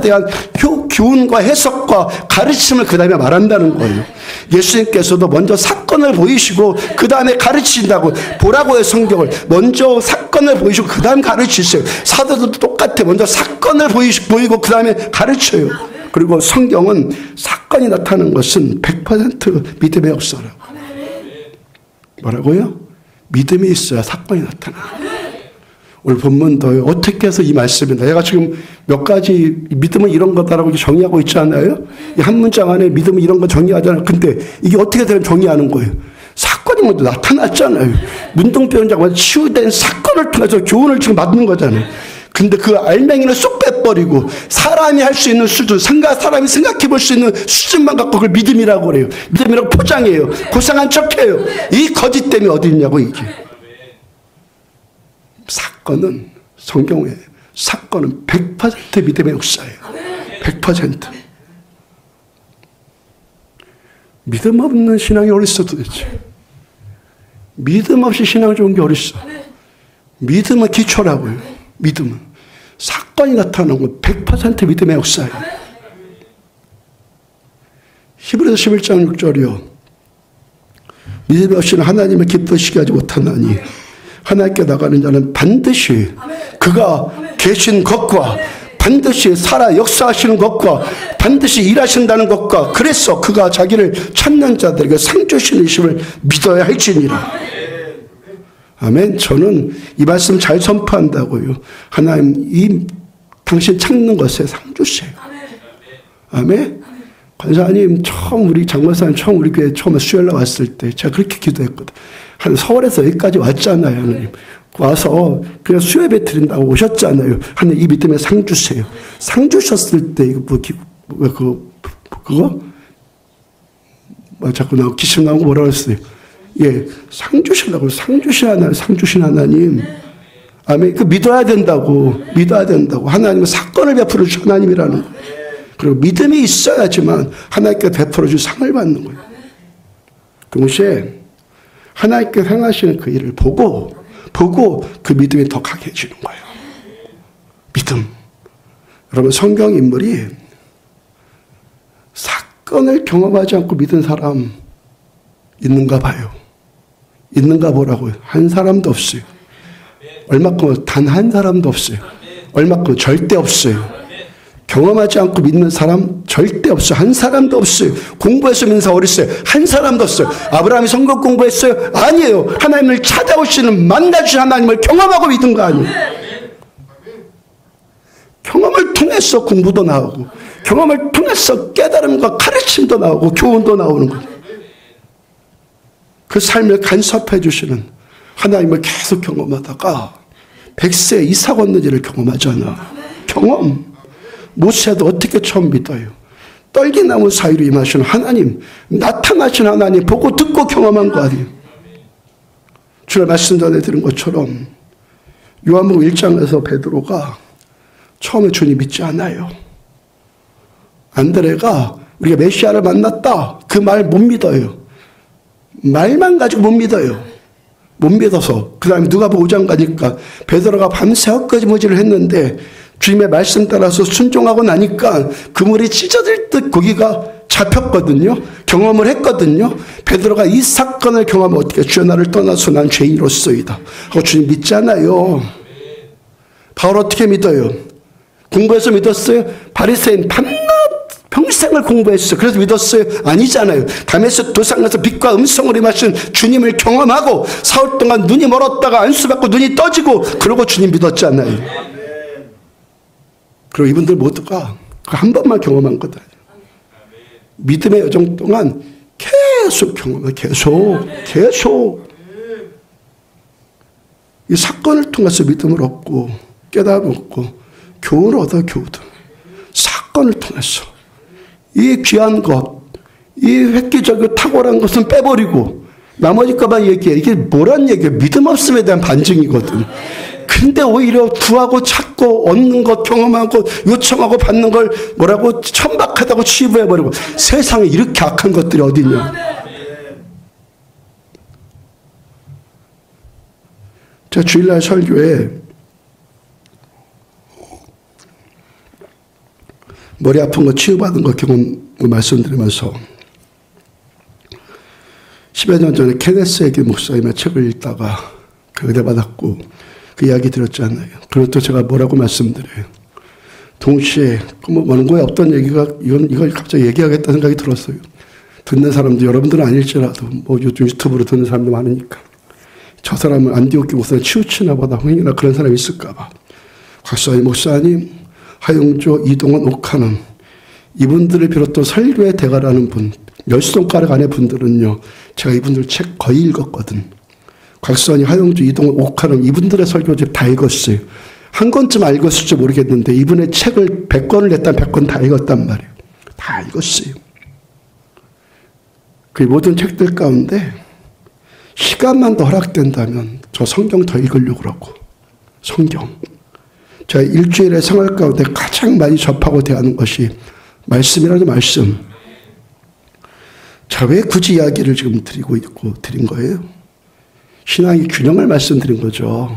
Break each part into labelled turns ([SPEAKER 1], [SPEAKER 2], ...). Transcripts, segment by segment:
[SPEAKER 1] 대한 교훈과 해석과 가르침을 그 다음에 말한다는 거예요. 예수님께서도 먼저 사건을 보이시고 그 다음에 가르치신다고. 보라고 해요, 성경을. 먼저 사건을 보이시고 그 다음 가르치세요. 사도도 똑같아. 먼저 사건을 보이고 그 다음에 가르쳐요. 그리고 성경은 사건이 나타나는 것은 100% 믿음의 역사라고. 뭐라고요? 믿음이 있어야 사건이 나타나요. 오늘 본문도 어떻게 해서 이 말씀입니다. 내가 지금 몇 가지 믿음은 이런 거다라고 정의하고 있지 않아요? 이 한 문장 안에 믿음은 이런 거 정의하잖아요. 근데 이게 어떻게 되면 정의하는 거예요? 사건이 먼저 나타났잖아요. 문둥병자가 치유된 사건을 통해서 교훈을 지금 받는 거잖아요. 근데 그 알맹이는 쏙 빼버리고 사람이 할 수 있는 수준, 사람이 생각해 볼 수 있는 수준만 갖고 그걸 믿음이라고 그래요. 믿음이라고 포장해요. 고상한 척해요. 이 거짓됨이 어디 있냐고 이게. 사건은 성경에 사건은 100% 믿음의 역사예요. 100%. 믿음 없는 신앙이 어딨어 도대체. 믿음 없이 신앙 좋은 게 어딨어. 믿음은 기초라고요. 믿음은. 사건이 나타나는 건 100% 믿음의 역사예요. 히브리서 11장 6절이요. 믿음 없이는 하나님을 기쁘시게 하지 못하나니 하나님께 나가는 자는 반드시 그가 계신 것과 반드시 살아 역사하시는 것과 반드시 일하신다는 것과 그래서 그가 자기를 찾는 자들에게 상 주시는 믿어야 할지니라. 아멘. 저는 이 말씀 잘 선포한다고요. 하나님 당신 찾는 것에 상 주세요. 아멘. 권사님 우리 장모사님 처음 우리 교회 처음에 수요일날 왔을 때 제가 그렇게 기도했거든. 서울에서 여기까지 왔잖아요. 하나님. 와서 그냥 수요예배 드린다고 오셨잖아요. 하나님 이 믿음에 상 주세요. 상 주셨을 때 이거 그거 자꾸 기침 나오고 뭐라고 했어요. 예, 상 주시려고. 상 주신 하나님. 아멘. 그 믿어야 된다고. 하나님은 사건을 베풀어 주신 하나님이라는 거예요. 그리고 믿음이 있어야지만 하나님께 베풀어 준 상을 받는 거예요. 동시에 하나님께 행하시는 그 일을 보고 그 믿음이 더 강해지는 거예요. 믿음. 여러분 성경 인물이 사건을 경험하지 않고 믿은 사람 있는가 봐요. 있는가 보라고요. 한 사람도 없어요. 얼마큼 단 한 사람도 없어요. 얼마큼 절대 없어요. 경험하지 않고 믿는 사람 절대 없어요. 한 사람도 없어요. 공부해서 믿는 사람 어디 있어요? 한 사람도 없어요. 아브라함이 성경 공부했어요? 아니에요. 하나님을 찾아오시는 만나주신 하나님을 경험하고 믿은 거 아니에요. 경험을 통해서 공부도 나오고 경험을 통해서 깨달음과 가르침도 나오고 교훈도 나오는 거예요. 그 삶을 간섭해 주시는 하나님을 계속 경험하다가 100세 이삭 얻는 일을 경험하잖아. 경험. 모세도 어떻게 처음 믿어요? 떨기나무 사이로 임하시는 하나님, 나타나신 하나님 보고 듣고 경험한 거 아니에요. 주의 말씀 전에 들은 것처럼 요한복음 1장에서 베드로가 처음에 주님 믿지 않아요. 안드레가 우리가 메시아를 만났다 그 말 못 믿어요. 말만 가지고 못 믿어요. 못 믿어서 그 다음에 누가복음 5장 가니까 베드로가 밤새 헛거지무지를 했는데 주님의 말씀 따라서 순종하고 나니까 그물이 찢어질 듯 고기가 잡혔거든요. 경험을 했거든요. 베드로가 이 사건을 경험하면 어떻게 주여 나를 떠나서 난 죄인으로서이다 하고 주님 믿잖아요. 바울 어떻게 믿어요? 공부해서 믿었어요? 바리새인 밤낮 평생을 공부했어요. 그래서 믿었어요? 아니잖아요. 다메섹 도상에서 빛과 음성으로 임하신 주님을 경험하고 사흘 동안 눈이 멀었다가 안수받고 눈이 떠지고 그러고 주님 믿었잖아요. 그리고 이분들 모두가 한 번만 경험한 거다. 믿음의 여정 동안 계속 경험해. 계속. 이 사건을 통해서 믿음을 얻고 깨달음을 얻고 교훈을 얻어 교훈. 사건을 통해서 이 귀한 것, 이 획기적이고 탁월한 것은 빼버리고 나머지 것만 얘기해. 이게 뭐란 얘기예요? 믿음 없음에 대한 반증이거든. 근데 오히려 구하고 찾고 얻는 것 경험하고 요청하고 받는 걸 뭐라고 천박하다고 치부해버리고 세상에 이렇게 악한 것들이 어딨냐. 제가 주일날 설교에 머리 아픈 거 치유받은 거 경험 말씀드리면서 10여 년 전에 케네스 에게 목사님의 책을 읽다가 그 은혜 받았고 그 이야기 들었잖아요. 그리고 또 제가 뭐라고 말씀드려요. 동시에 뭐 원고에 없던 얘기가 이걸 갑자기 얘기하겠다는 생각이 들었어요. 듣는 사람도 여러분들은 아닐지라도 뭐 요즘 유튜브로 듣는 사람도 많으니까 저 사람은 안디옥 목사님 치우치나 보다 흥이나 그런 사람이 있을까 봐. 곽수환 목사님, 하용조, 이동원, 옥하는 이분들을 비롯한 설교의 대가라는 분, 10손가락 안에 분들은요. 제가 이분들 책 거의 읽었거든. 곽수환이, 하용조, 이동원, 옥하는 이분들의 설교집 다 읽었어요. 한 권쯤 읽었을지 모르겠는데 이분의 책을 100권을 냈다면 100권 다 읽었단 말이에요. 다 읽었어요. 그 모든 책들 가운데 시간만 더 허락된다면 저 성경 더 읽으려고 그러고 성경. 제가 일주일의 생활 가운데 가장 많이 접하고 대하는 것이 말씀이라도 말씀. 자, 왜 굳이 이야기를 지금 드린 거예요? 신앙의 균형을 말씀드린 거죠.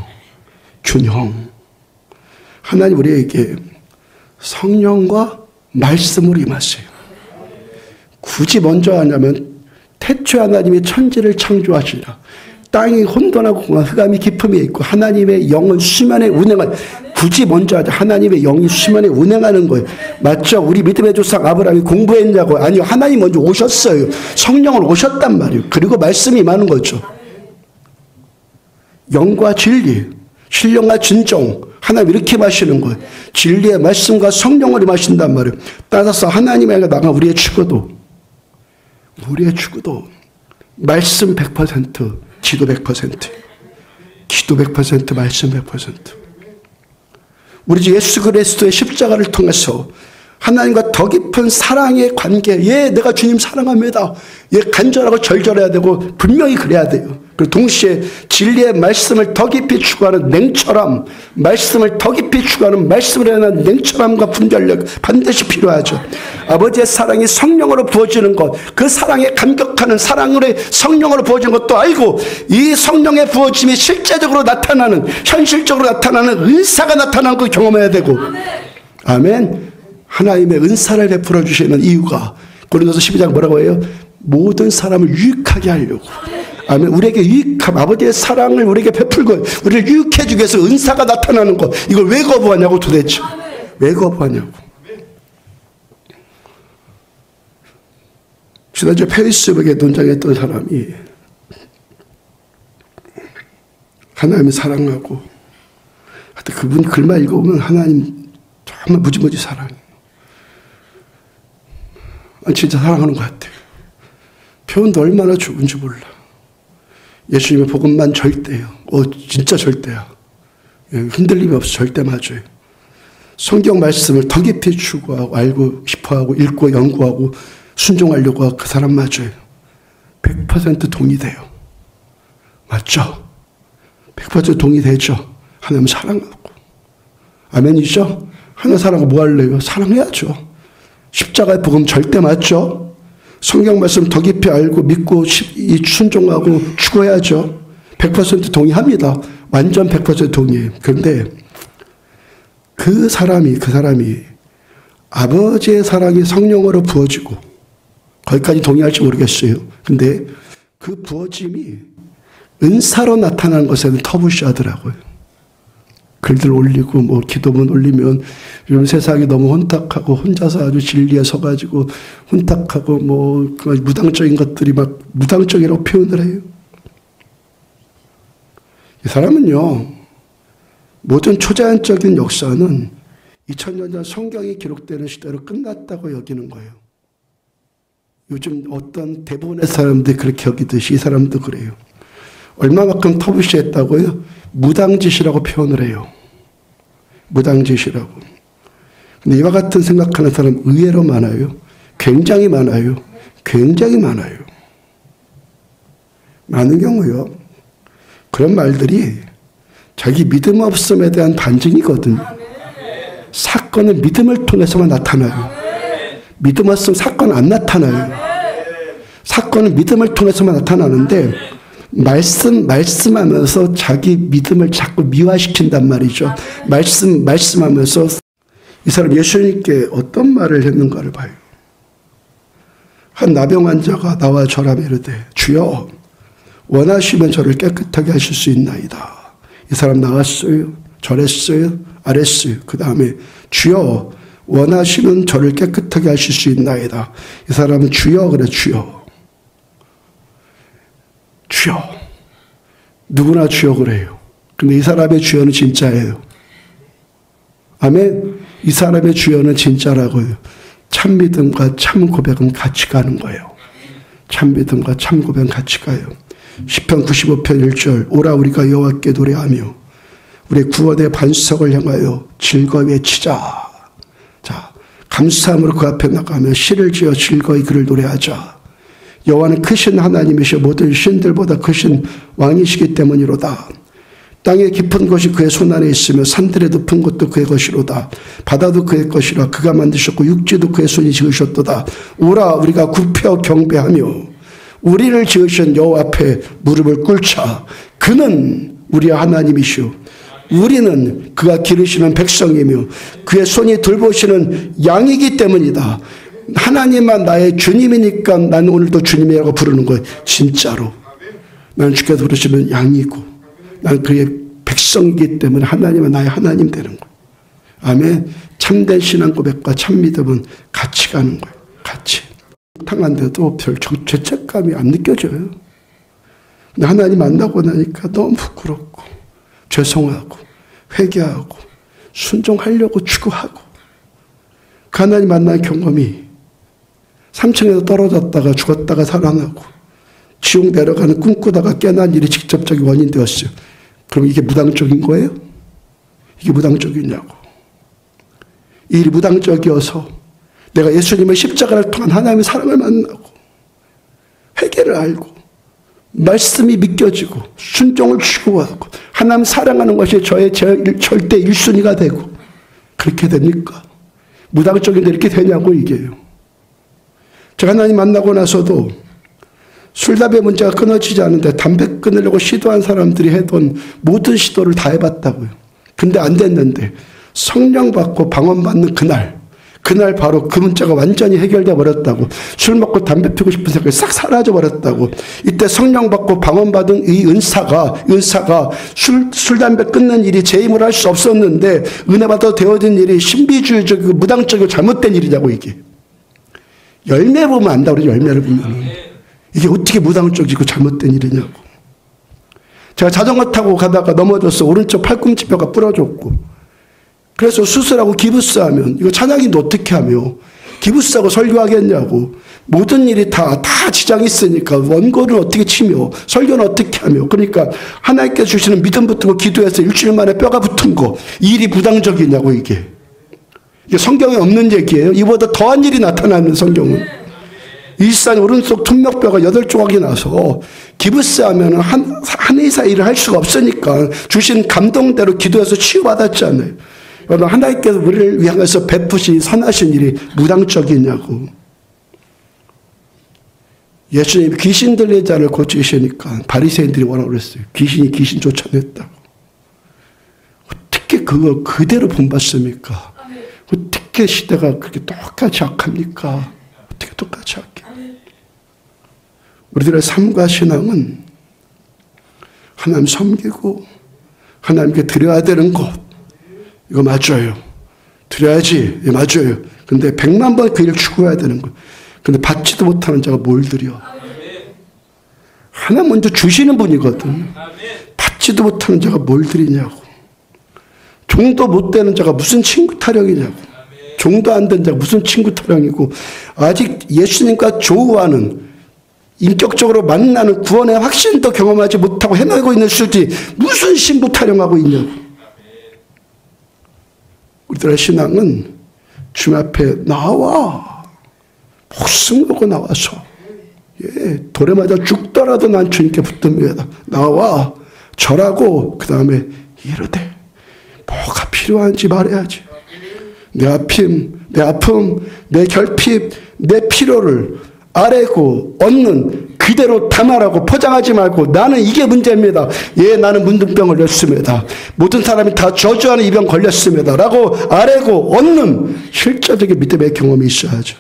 [SPEAKER 1] 균형. 하나님 우리에게 성령과 말씀으로 임하세요. 굳이 먼저 하냐면 태초에 하나님이 천지를 창조하시라. 땅이 혼돈하고 흑암이 깊음이 있고 하나님의 영은 수면에 운행하는, 굳이 먼저 하자. 하나님의 영이 수면에 운행하는 거예요. 맞죠? 우리 믿음의 조상 아브라함이 공부했냐고. 아니요. 하나님 먼저 오셨어요. 성령은 오셨단 말이에요. 그리고 말씀이 임하는 거죠. 영과 진리, 신령과 진정. 하나님 이렇게 마시는 거예요. 진리의 말씀과 성령을 임하신단 말이에요. 따라서 하나님의 나가 우리의 추구도, 말씀 100%, 기도 100%, 기도 100%, 말씀 100%. 우리 주 예수 그리스도의 십자가를 통해서 하나님과 더 깊은 사랑의 관계, 예, 내가 주님 사랑합니다. 예, 간절하고 절절해야 되고 분명히 그래야 돼요. 그리고 동시에 진리의 말씀을 더 깊이 추구하는 냉철함, 말씀을 더 깊이 추구하는 말씀을 하는 냉철함과 분별력 반드시 필요하죠. 아버지의 사랑이 성령으로 부어지는 것, 그 사랑에 감격하는 사랑으로 성령으로 부어지는 것도 알고 이 성령의 부어짐이 실제적으로 나타나는, 현실적으로 나타나는 은사가 나타나는 걸 경험해야 되고. 아멘. 하나님의 은사를 베풀어 주시는 이유가 고린도서 12장 뭐라고 해요? 모든 사람을 유익하게 하려고. 아멘. 우리에게 유익함, 아버지의 사랑을 우리에게 베풀고 우리를 유익해 주기 위해서 은사가 나타나는 것, 이걸 왜 거부하냐고 도대체. 왜 거부하냐고. 지난주에 페이스북에 논장했던 사람이 하나님을 사랑하고, 하여튼 그분 글만 읽어보면 하나님 정말 무지무지 사랑해. 진짜 사랑하는 것 같아요. 표현도 얼마나 좋은지 몰라. 예수님의 복음만 절대요. 진짜 절대야. 흔들림이 없어. 절대 맞아요. 성경 말씀을 더 깊이 추구하고 알고 싶어하고 읽고 연구하고 순종하려고 하고 그 사람 맞아요. 100% 동의돼요. 맞죠? 100% 동의되죠. 하나님 사랑하고. 아멘이죠? 하나님 사랑하고 뭐 할래요? 사랑해야죠. 십자가의 복음 절대 맞죠? 성경 말씀 더 깊이 알고 믿고 순종하고 추구해야죠. 100% 동의합니다. 완전 100% 동의해요. 그런데 그 사람이 아버지의 사랑이 성령으로 부어지고, 거기까지 동의할지 모르겠어요. 근데 그 부어짐이 은사로 나타나는 것에는 터부시하더라고요. 글들 올리고 뭐 기도문 올리면 요즘 세상이 너무 혼탁하고 혼자서 아주 진리에 서가지고 혼탁하고 뭐 무당적인 것들이 막 무당적이라고 표현을 해요. 이 사람은요, 모든 초자연적인 역사는 2000년 전 성경이 기록되는 시대로 끝났다고 여기는 거예요. 요즘 어떤 대부분의 사람들이 그렇게 여기듯이 이 사람도 그래요. 얼마만큼 터부시했다고요? 무당짓이라고 표현을 해요. 무당짓이라고. 근데 이와 같은 생각하는 사람 의외로 많아요. 굉장히 많아요. 굉장히 많아요. 많은 경우요, 그런 말들이 자기 믿음 없음에 대한 반증이거든요. 사건은 믿음을 통해서만 나타나요. 믿음 없으면 사건은 안 나타나요. 사건은 믿음을 통해서만 나타나는데 말씀하면서 자기 믿음을 자꾸 미화시킨단 말이죠. 말씀하면서 이 사람 예수님께 어떤 말을 했는가를 봐요. 한 나병 환자가 나와 절하며 이르되 주여 원하시면 저를 깨끗하게 하실 수 있나이다. 이 사람 나왔어요. 절했어요. 아랬어요. 그 다음에 주여 원하시면 저를 깨끗하게 하실 수 있나이다. 이 사람은 주여 그래. 주여. 주여. 누구나 주여 그래요. 근데 이 사람의 주여는 진짜예요. 아멘. 이 사람의 주여는 진짜라고요. 참 믿음과 참 고백은 같이 가는 거예요. 참 믿음과 참 고백은 같이 가요. 시편 95편 1절 오라 우리가 여호와께 노래하며 우리 구원의 반석을 향하여 즐거이 외치자. 자, 감사함으로 그 앞에 나가며 시를 지어 즐거이 그를 노래하자. 여호와는 크신 하나님이시여 모든 신들보다 크신 왕이시기 때문이로다. 땅의 깊은 곳이 그의 손안에 있으며 산들의 높은 곳도 그의 것이로다. 바다도 그의 것이라. 그가 만드셨고 육지도 그의 손이 지으셨도다. 오라 우리가 굽혀 경배하며 우리를 지으신 여호와 앞에 무릎을 꿇자. 그는 우리의 하나님이시오. 우리는 그가 기르시는 백성이며 그의 손이 돌보시는 양이기 때문이다. 하나님만 나의 주님이니까 나는 오늘도 주님이라고 부르는 거예요. 진짜로. 나는 주께서 부르시는 양이고 나는 그의 백성이기 때문에 하나님은 나의 하나님 되는 거예요. 아멘. 참된 신앙 고백과 참 믿음은 같이 가는 거예요. 같이. 당한데도 별 죄책감이 안 느껴져요. 근데 하나님 만나고 나니까 너무 부끄럽고 죄송하고 회개하고 순종하려고 추구하고 그 하나님 만난 경험이 3층에서 떨어졌다가 죽었다가 살아나고 지옥 내려가는 꿈꾸다가 깨난 일이 직접적인 원인 되었어요. 그럼 이게 무당적인 거예요? 이게 무당적이냐고. 이 일이 무당적이어서 내가 예수님의 십자가를 통한 하나님의 사랑을 만나고 회개를 알고 말씀이 믿겨지고 순종을 추구하고 하나님 사랑하는 것이 저의 절대 1순위가 되고 그렇게 됩니까? 무당적인데 이렇게 되냐고 이게요. 제가 하나님 만나고 나서도 술, 담배 문제가 끊어지지 않는데 담배 끊으려고 시도한 사람들이 해던 모든 시도를 다 해봤다고요. 근데 안 됐는데 성령 받고 방언받는 그날 바로 그 문제가 완전히 해결돼 버렸다고. 술 먹고 담배 피우고 싶은 생각이 싹 사라져 버렸다고. 이때 성령 받고 방언받은 이 은사가 술 담배 끊는 일이 제 힘으로 할 수 없었는데 은혜 받아 되어진 일이 신비주의적이고 무당적이고 잘못된 일이냐고. 이게 열매 보면 안다 그러죠. 열매를 보면 이게 어떻게 무당적이고 잘못된 일이냐고. 제가 자전거 타고 가다가 넘어져서 오른쪽 팔꿈치뼈가 부러졌고 그래서 수술하고 기부스하면 이거 찬양인도 어떻게 하며 기부스하고 설교하겠냐고. 모든 일이 다 지장이 있으니까 원고는 어떻게 치며 설교는 어떻게 하며. 그러니까 하나님께 주시는 믿음 붙은 거 기도해서 일주일 만에 뼈가 붙은 거 이 일이 무당적이냐고. 이게 성경에 없는 얘기예요. 이보다 더한 일이 나타나는 성경은. 일산 오른쪽 톱목뼈가 8조각이 나서 기부스하면 한의사 일을 할 수가 없으니까 주신 감동대로 기도해서 치유받았잖아요. 여러분 하나님께서 우리를 위하여서 베푸신 선하신 일이 무당적이냐고. 예수님이 귀신 들린 자를 고치시니까 바리새인들이 뭐라고 그랬어요? 귀신이 귀신 쫓아냈다고. 어떻게 그거 그대로 본받습니까? 어떻게 시대가 그렇게 똑같이 악합니까? 어떻게 똑같이 악해? 우리들의 삶과 신앙은 하나님 섬기고 하나님께 드려야 되는 것, 이거 맞아요. 드려야지. 예, 맞아요. 근데 100만 번 그 일을 추구해야 되는 거. 근데 받지도 못하는 자가 뭘 드려? 하나 먼저 주시는 분이거든. 받지도 못하는 자가 뭘 드리냐고. 종도 못 되는 자가 무슨 친구 타령이냐고. 종도 안 된 자가 무슨 친구 타령이고, 아직 예수님과 조우하는 인격적으로 만나는 구원의 확신도 경험하지 못하고 헤매고 있는 수지 무슨 신부 타령하고 있냐고. 우리들의 신앙은 주님 앞에 나와 목숨 걸고 나와서 돌에 맞아 죽더라도 난 주님께 붙듭니다. 나와 절하고 그 다음에 이르되 뭐가 필요한지 말해야지. 내 아픔, 내 결핍, 내 필요를 아뢰고 얻는 그 그대로 담아라고 포장하지 말고 나는 이게 문제입니다. 예, 나는 문둥병 걸렸습니다. 모든 사람이 다 저주하는 이 병 걸렸습니다. 라고 아뢰고 얻는 실제적인 믿음의 경험이 있어야죠.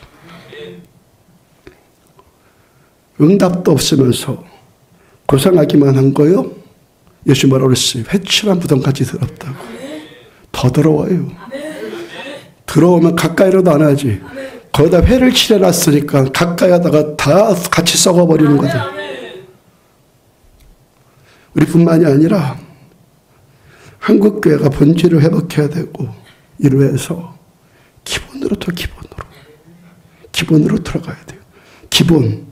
[SPEAKER 1] 응답도 없으면서 고생하기만 한 거요? 예수 뭐라고 그랬어요? 회칠한 무덤까지 더럽다고. 더 더러워요. 들어오면 가까이로도 안 하지. 거기다 회를 칠해놨으니까 가까이 하다가 다 같이 썩어버리는 거다. 우리뿐만이 아니라 한국교회가 본질을 회복해야 되고 이로 해서 기본으로 들어가야 돼요. 기본.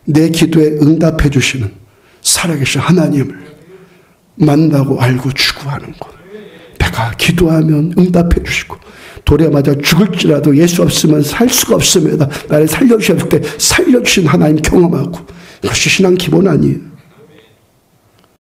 [SPEAKER 1] 내 기도에 응답해 주시는 살아계신 하나님을 만나고 알고 추구하는 것. 내가 기도하면 응답해 주시고 돌에 맞아 죽을지라도 예수 없으면 살 수가 없습니다. 나를 살려주실 때 살려주신 하나님 경험하고, 그것이 신앙 기본 아니에요.